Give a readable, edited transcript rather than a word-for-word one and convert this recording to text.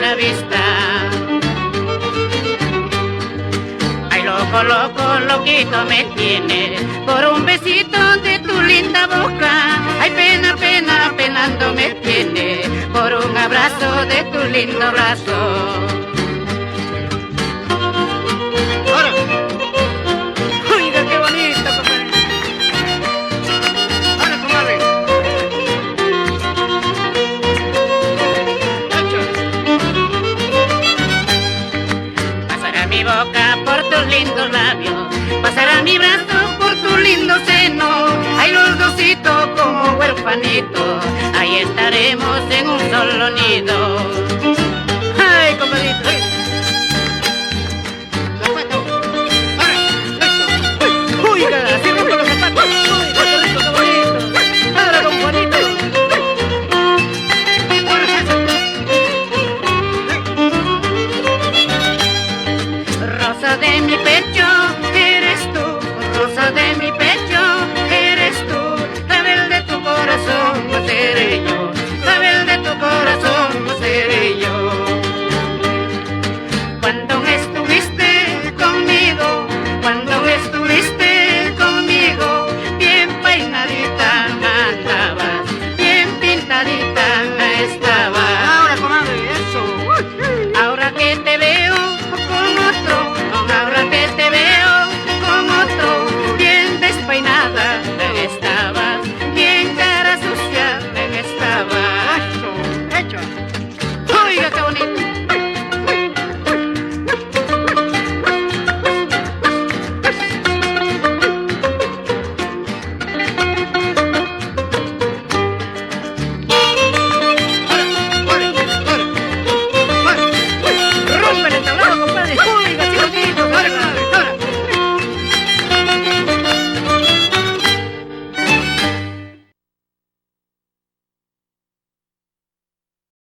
primera vista. Ay, loco, loco, loquito me tiene por un besito de tu linda boca. Ay, pena, pena, penando me tiene por un abrazo de tu lindo brazo. Ahora. Oiga, qué bonito, compadre. Ahora, comadre. Pasará mi boca por tus lindos labios, pasará mi brazo por tu lindo seno. Ay, los dositos como huerfanitos, ahí estaremos en un solo nido.